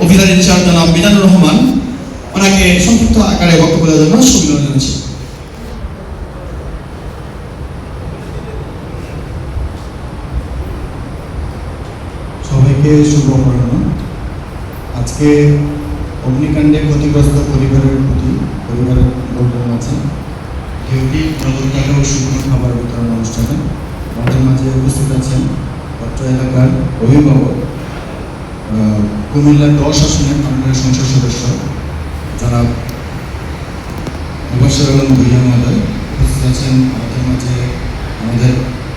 Officer in charge জনাব মিজানুর রহমান ওনাকে সংক্ষিপ্ত আকারে বক্তব্য দেওয়ার জন্য সুবিধা জানাচ্ছি। সবাইকে শুভ অপরাহ্ন। আজকে অগ্নিকাণ্ডে ক্ষতিগ্রস্ত পরিবারের প্রতি পরিবারের লোকজন আছে ডিউটি নগর টাকা ও শুকনো খাবার বিতরণ অনুষ্ঠানে আমাদের মাঝে উপস্থিত আছেন অত্র এলাকার অভিভাবক, কুমিল্লা 10 আসনের মাননীয় সংসদ সদস্য জনাব মুবাশশির আলম ভূঁইয়া মহোদয়, উপস্থিত আছেন আমাদের মাঝে আমাদের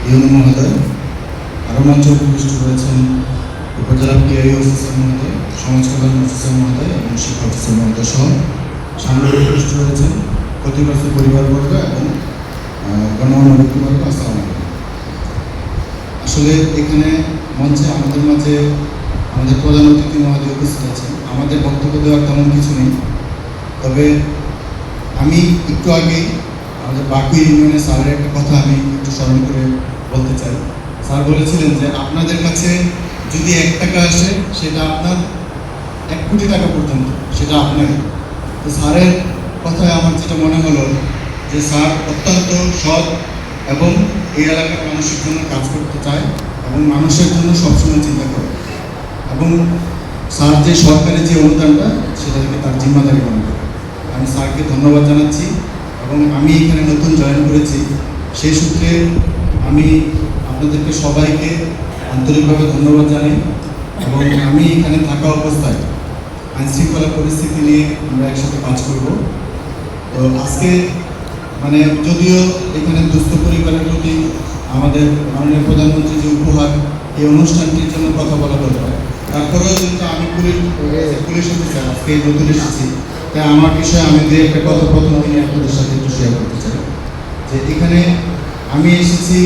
ইউনো মহোদয়, আরও মঞ্চে উপস্থিত রয়েছেন উপজেলা পিআই অফিসার মহোদয়, সমাজ কল্যাণ অফিসার মহোদয় এবং শিক্ষা অফিসার মহোদয় সহ সামনে উপস্থিত রয়েছেন ক্ষতিগ্রস্ত পরিবারবর্গ এবং গণমান্য ব্যক্তিবর্গ। আসসালামু আলাইকুম। আসলে এখানে মঞ্চে আমাদের মাঝে আমাদের প্রধান অতিথি মহোদয় উপস্থিত আছেন। আমাদের বক্তব্য দেওয়ার তেমন কিছু নেই, তবে আমি একটু আগেই আমাদের বাকু ইউনিয়নের স্যারের একটা কথা আমি একটু স্মরণ করে বলতে চাই। স্যার বলেছিলেন যে আপনাদের কাছে যদি 1 টাকা আসে সেটা আপনার 1 কোটি টাকা পর্যন্ত সেটা আপনারই। তো স্যারের কথায় আমার যেটা মনে হলো যে স্যার অত্যন্ত সৎ এবং এই এলাকার মানুষের জন্য কাজ করতে চায় এবং মানুষের জন্য সবসময় চিন্তা করে, এবং স্যার যে সরকারের যে অনুদানটা সেটা থেকে তার জিম্মাদারি মনে করে। আমি স্যারকে ধন্যবাদ জানাচ্ছি এবং আমি এখানে নতুন জয়েন করেছি, সেই সূত্রে আমি আপনাদেরকে সবাইকে আন্তরিকভাবে ধন্যবাদ জানাই। এবং আমি এখানে থাকা অবস্থায় আইনশৃঙ্খলা পরিস্থিতি নিয়ে আমরা একসাথে কাজ করব। তো আজকে যদিও এখানে দুস্থ পরিবারের প্রতি আমাদের মাননীয় প্রধানমন্ত্রী যে উপহার, এই অনুষ্ঠানটির জন্য কথা বলা দরকার, তারপরেও কিন্তু আমি পুলিশ অফিসার আজকে নতুন এসেছি, তাই আমার বিষয়ে আমি যে একটা কথা প্রথম দিনে আপনাদের সাথে একটু শেয়ার করতে চাই যে এখানে আমি এসেছি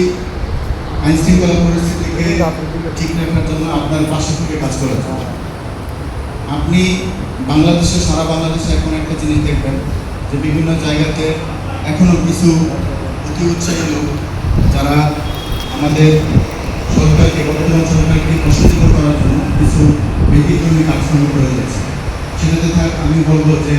আইনশৃঙ্খলা পরিস্থিতিকে ঠিক রাখার জন্য আপনার পাশে থেকে কাজ করার জন্য। আপনি বাংলাদেশে, সারা বাংলাদেশে এখন একটা জিনিস দেখবেন যে বিভিন্ন জায়গাতে এখনও কিছু অতি উৎসাহী লোক যারা আমাদের সরকারকে, বর্তমান সরকারকে প্রশংসিত করার জন্য কিছু ব্যতিক্রমী কাজকর্ম করে যাচ্ছে। সেটাতে আমি বলবো যে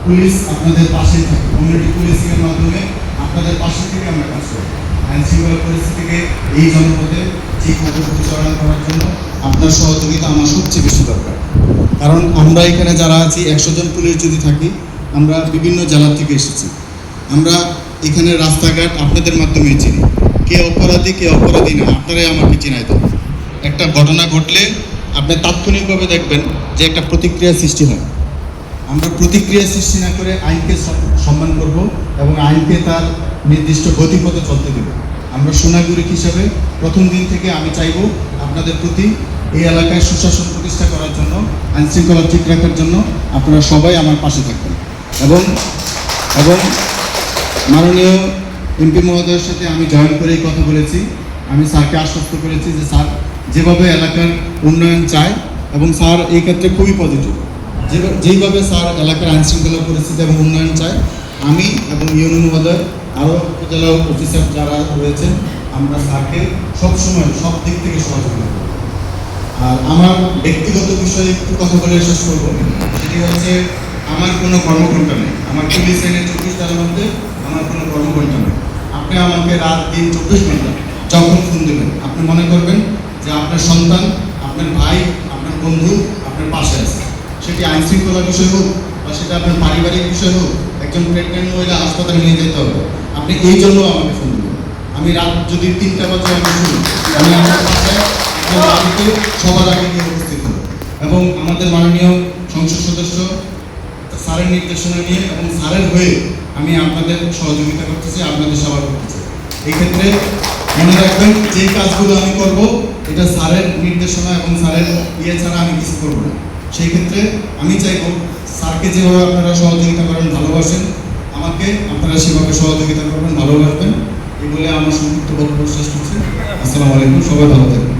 পুলিশ আপনাদের পাশেই থাকে, কমিউনিটি পুলিশিংয়ের মাধ্যমে আপনাদের পাশে থেকে আমরা কাজ করি। আইনশৃঙ্খলা পরিস্থিতিকে এই জনপদে ঠিকমতো পরিচালনা করার জন্য আপনার সহযোগিতা আমার সবচেয়ে বেশি দরকার। কারণ আমরা এখানে যারা আছি 100 জন পুলিশ যদি থাকি, আমরা বিভিন্ন জেলা থেকে এসেছি। আমরা এখানে রাস্তাঘাট আপনাদের মাধ্যমেই চিনি, কে অপরাধী কে অপরাধী না আপনারাই আমাকে চিনাই দেন। একটা ঘটনা ঘটলে আপনি তাৎক্ষণিকভাবে দেখবেন যে একটা প্রতিক্রিয়া সৃষ্টি হয়। আমরা প্রতিক্রিয়া সৃষ্টি না করে আইনকে সম্মান করব এবং আইনকে তার নির্দিষ্ট গতিপথে চলতে দেব। আমরা সুনাগরিক হিসাবে প্রথম দিন থেকে আমি চাইব আপনাদের প্রতি এই এলাকায় সুশাসন প্রতিষ্ঠা করার জন্য, আইনশৃঙ্খলা ঠিক রাখার জন্য আপনারা সবাই আমার পাশে থাকবেন। এবং মাননীয় এমপি মহোদয়ের সাথে আমি জয়েন করেই কথা বলেছি। আমি স্যারকে আশ্বস্ত করেছি যে স্যার যেভাবে এলাকার উন্নয়ন চায়, এবং স্যার এই ক্ষেত্রে খুবই পজিটিভ, যেইভাবে স্যার এলাকার আইনশৃঙ্খলা পরিস্থিতি এবং উন্নয়ন চায়, আমি এবং ইউনো মহোদয় আরও উপজেলা অফিসার যারা রয়েছেন, আমরা স্যারকে সবসময় সব দিক থেকে সহযোগিতা করব। আর আমার ব্যক্তিগত বিষয়ে একটু কথা বলে শেষ করব। সেটি হচ্ছে আমার কোনো কর্মঘণ্টা নেই, আমার পুলিশ আইনের 24 ধারার মধ্যে আমার কোনো কর্মঘণ্টা নেই। আপনি আমাকে রাত দিন 24 ঘন্টা যখন ফোন দেবেন, আপনি মনে করবেন যে আপনার সন্তান, আপনার ভাই, আপনার বন্ধু আপনার পাশে আছে। সেটি আইনশৃঙ্খলার বিষয় হোক বা সেটা আপনার পারিবারিক বিষয় হোক, একজন প্রেগনেন্ট মহিলা হাসপাতালে নিয়ে যেতে হবে, আপনি এই জন্য আমাকে ফোন দেবেন। আমি রাত যদি 3টা বাজে আমি শুনি, আমি আমার বাসায় একজন বাড়িতে সবার আগে গিয়ে উপস্থিত হব এবং আমাদের মাননীয় সংসদ সদস্য স্যারের নির্দেশনা নিয়ে এবং স্যারের হয়ে আমি আপনাদের সহযোগিতা করতেছি, আপনাদের সেবা করতেছি। এই ক্ষেত্রে মনে রাখবেন যে কাজগুলো আমি করব এটা স্যারের নির্দেশনা এবং স্যারের ছাড়া আমি কিছু করবো না। সেই ক্ষেত্রে আমি চাইব স্যারকে যেভাবে আপনারা সহযোগিতা করেন, ভালোবাসেন, আমাকে আপনারা সেভাবে সহযোগিতা করবেন, ভালোবাসবেন। এই বলে আমার সংক্ষিপ্ত বক্তব্য শেষ করছি। আসসালামু আলাইকুম, সবাই ভালো থাকবেন।